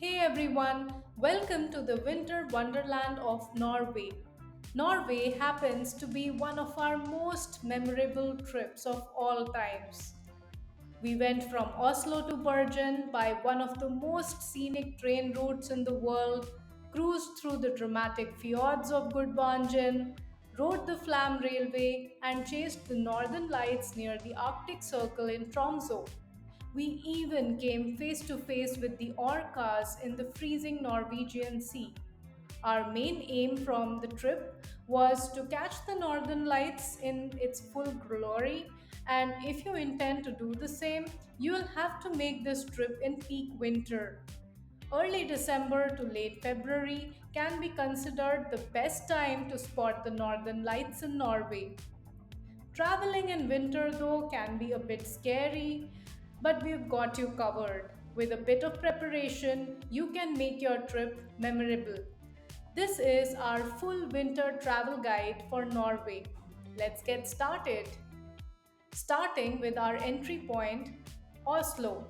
Hey everyone, welcome to the winter wonderland of Norway. Norway happens to be one of our most memorable trips of all times. We went from Oslo to Bergen by one of the most scenic train routes in the world, cruised through the dramatic fjords of Gudvangen, rode the Flam Railway, and chased the northern lights near the Arctic Circle in Tromsø. We even came face to face with the orcas in the freezing Norwegian Sea. Our main aim from the trip was to catch the northern lights in its full glory, and if you intend to do the same, you will have to make this trip in peak winter. Early December to late February can be considered the best time to spot the northern lights in Norway. Traveling in winter, though, can be a bit scary, but we've got you covered. With a bit of preparation, you can make your trip memorable. This is our full winter travel guide for Norway. Let's get started. Starting with our entry point, Oslo.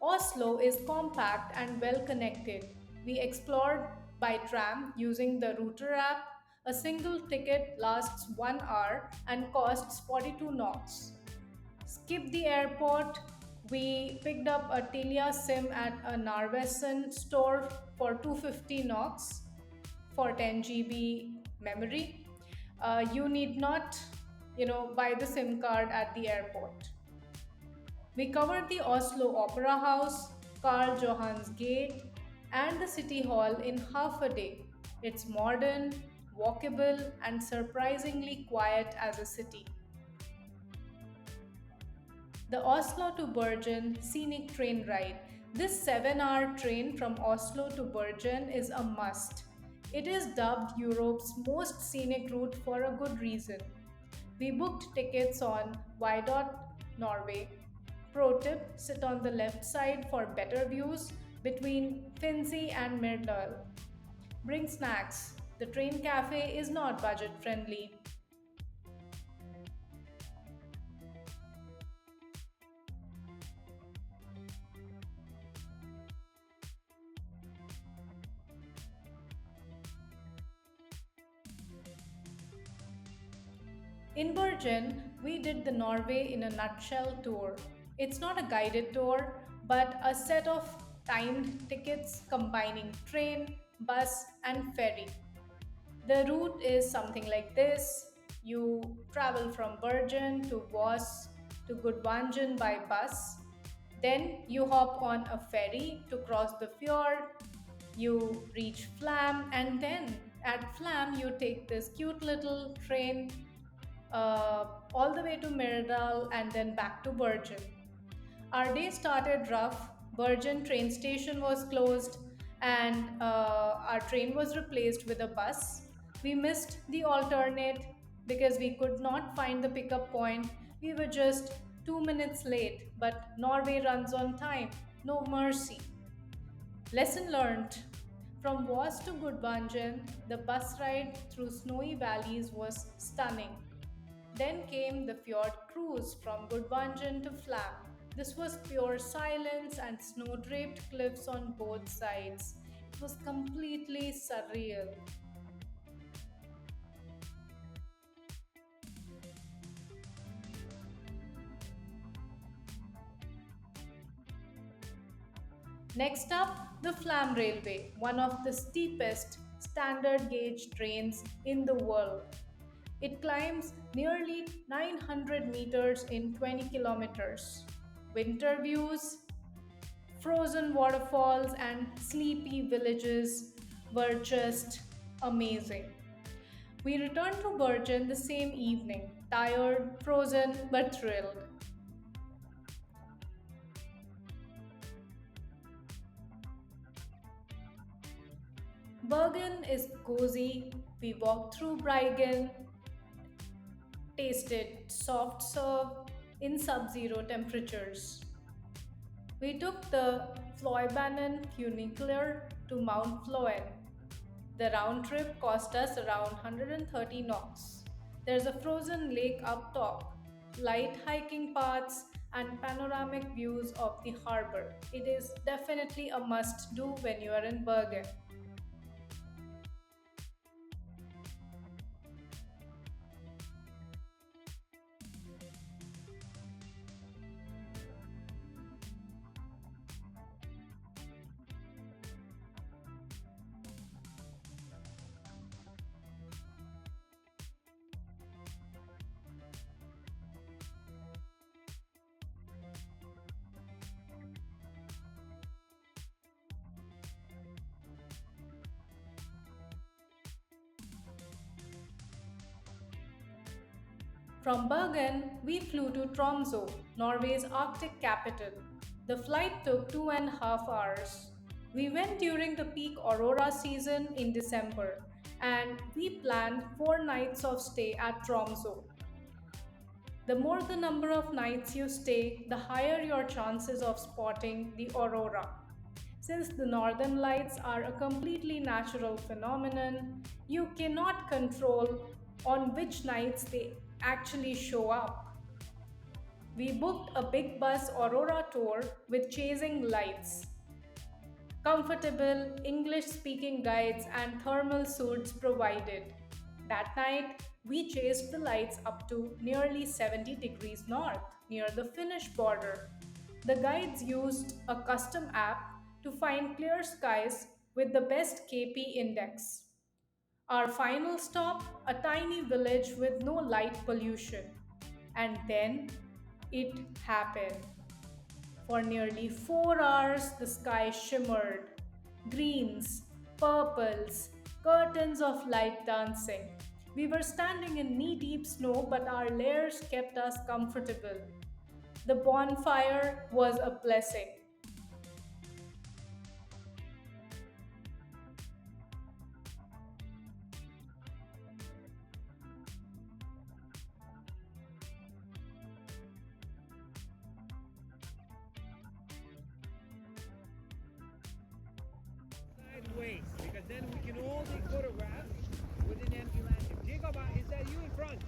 Oslo is compact and well connected. We explored by tram using the Router app. A single ticket lasts 1 hour and costs 42 NOK. Skip the airport. We picked up a Telia SIM at a Narvesen store for 250 NOK for 10 GB memory. You need not, buy the SIM card at the airport. We covered the Oslo Opera House, Karl Johans Gate, and the City Hall in half a day. It's modern, walkable, and surprisingly quiet as a city. The Oslo to Bergen scenic train ride. This 7-hour train from Oslo to Bergen is a must. It is dubbed Europe's most scenic route for a good reason. We booked tickets on Y.Norway. Pro tip, sit on the left side for better views between Finzi and Myrdal. Bring snacks. The train cafe is not budget friendly. In Bergen, we did the Norway in a nutshell tour. It's not a guided tour, but a set of timed tickets combining train, bus, and ferry. The route is something like this: you travel from Bergen to Voss to Gudvangen by bus, then you hop on a ferry to cross the fjord, you reach Flam, and then at Flam you take this cute little train all the way to Myrdal and then back to Bergen. Our day started rough. Bergen train station was closed and our train was replaced with a bus. We missed the alternate because we could not find the pickup point. We were just 2 minutes late, but Norway runs on time. No mercy. Lesson learned. From Voss to Gudvangen, the bus ride through snowy valleys was stunning. Then came the fjord cruise from Gudvangen to Flam. This was pure silence and snow draped cliffs on both sides. It was completely surreal. Next up, the Flam Railway, one of the steepest standard gauge trains in the world. It climbs nearly 900 meters in 20 kilometers. Winter views, frozen waterfalls, and sleepy villages were just amazing. We returned to Bergen the same evening, tired, frozen, but thrilled. Bergen is cozy. We walked through Bryggen, tasted soft serve in sub zero temperatures. We took the Floybanen funicular to Mount Floen. The round trip cost us around 130 NOK. There's a frozen lake up top, light hiking paths, and panoramic views of the harbor. It is definitely a must do when you are in Bergen. From Bergen, we flew to Tromsø, Norway's Arctic capital. The flight took 2.5 hours. We went during the peak aurora season in December, and we planned 4 nights of stay at Tromsø. The more the number of nights you stay, the higher your chances of spotting the aurora. Since the northern lights are a completely natural phenomenon, you cannot control on which nights they actually show up. We booked a big bus aurora tour with chasing lights, comfortable English speaking guides, and thermal suits provided. That night, we chased the lights up to nearly 70 degrees north near the Finnish border. The guides used a custom app to find clear skies with the best KP index. Our final stop, a tiny village with no light pollution. And then it happened. For nearly 4 hours, the sky shimmered. Greens, purples, curtains of light dancing. We were standing in knee deep snow, but our layers kept us comfortable. The bonfire was a blessing. Sideways, because then we can all take photographs with an empty lantern. Jacob, is that you in front?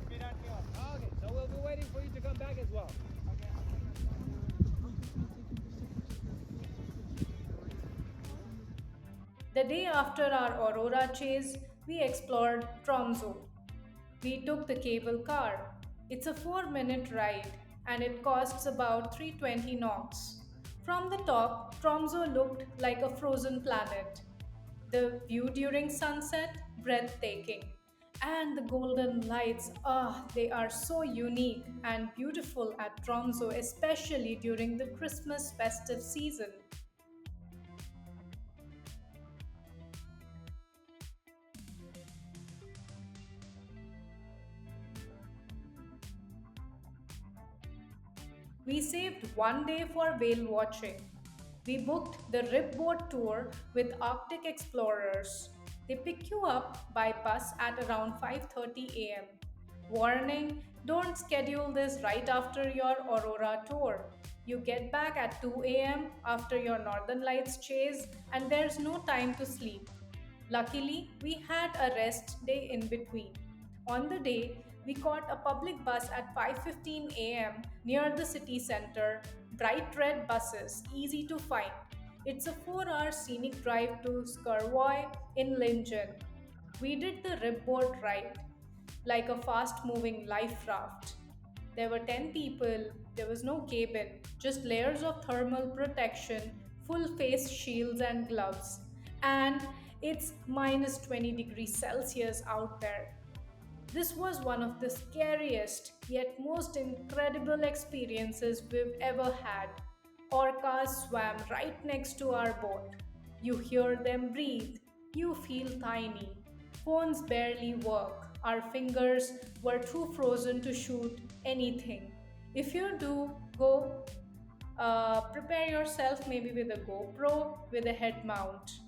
Okay, so we'll be waiting for you to come back as well. The day after our Aurora chase, we explored Tromsø. We took the cable car. It's a 4-minute ride and it costs about 320 NOK. From the top, Tromsø looked like a frozen planet. The view during sunset, breathtaking. And the golden lights, they are so unique and beautiful at Tromsø, especially during the Christmas festive season. We saved one day for whale watching. We booked the Rib Boat tour with Arctic explorers. They pick you up by bus at around 5:30 a.m. Warning, don't schedule this right after your Aurora tour. You get back at 2 a.m. after your Northern Lights chase and there's no time to sleep. Luckily, we had a rest day in between. On the day, we caught a public bus at 5:15 a.m. near the city center, bright red buses, easy to find. It's a 4-hour scenic drive to Skirvoy in Lingen. We did the ribboat ride, like a fast moving life raft. There were 10 people, there was no cabin, just layers of thermal protection, full face shields and gloves. And it's minus 20 degrees Celsius out there. This was one of the scariest yet most incredible experiences we've ever had. Orcas swam right next to our boat. You hear them breathe. You feel tiny. Phones barely work. Our fingers were too frozen to shoot anything. If you do, go prepare yourself maybe with a GoPro with a head mount.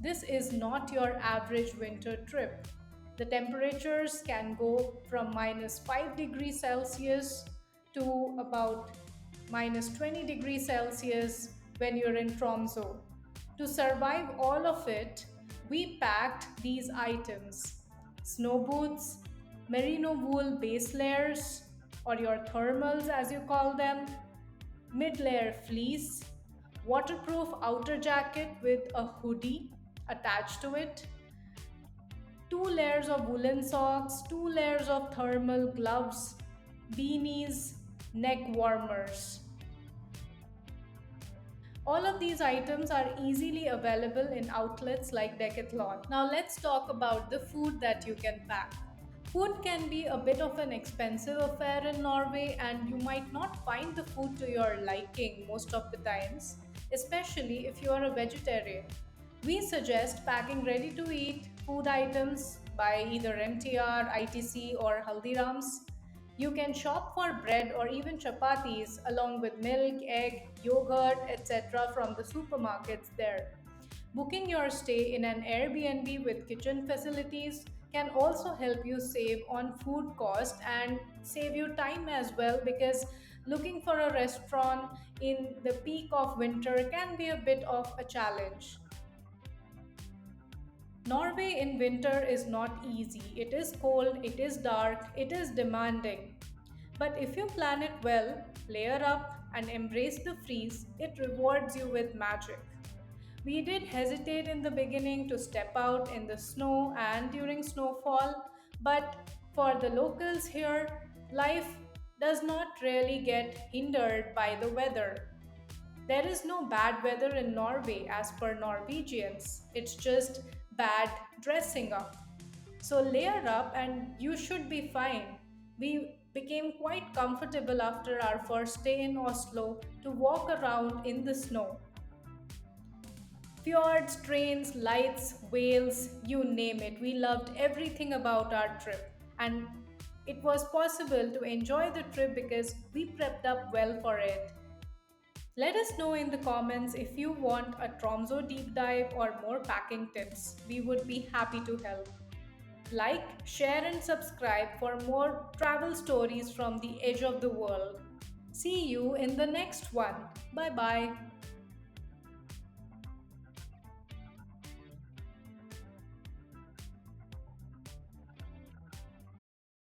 This is not your average winter trip. The temperatures can go from minus 5 degrees Celsius to about minus 20 degrees Celsius when you're in Tromsø. To survive all of it, We packed these items: snow boots, merino wool base layers, or your thermals as you call them, mid layer fleece, waterproof outer jacket with a hoodie attached to it, two layers of woolen socks, two layers of thermal gloves, beanies, neck warmers. All of these items are easily available in outlets like Decathlon. Now let's talk about the food that you can pack. Food can be a bit of an expensive affair in Norway, and you might not find the food to your liking most of the times, especially if you are a vegetarian. We suggest packing ready to eat food items by either MTR, ITC, or Haldirams. You can shop for bread or even chapatis along with milk, egg, yogurt, etc. from the supermarkets there. Booking your stay in an Airbnb with kitchen facilities can also help you save on food cost and save you time as well, because looking for a restaurant in the peak of winter can be a bit of a challenge. Norway in winter is not easy. It is cold, it is dark, it is demanding. But if you plan it well, layer up, and embrace the freeze, it rewards you with magic. We did hesitate in the beginning to step out in the snow and during snowfall, but for the locals here, life does not really get hindered by the weather. There is no bad weather in Norway as per Norwegians, it's just bad dressing up. So layer up and you should be fine. We became quite comfortable after our first day in Oslo to walk around in the snow. Fjords, trains, lights, whales, you name it. We loved everything about our trip. And it was possible to enjoy the trip because we prepped up well for it. Let us know in the comments if you want a Tromso deep dive or more packing tips. We would be happy to help. Like, share, and subscribe for more travel stories from the edge of the world. See you in the next one. Bye bye.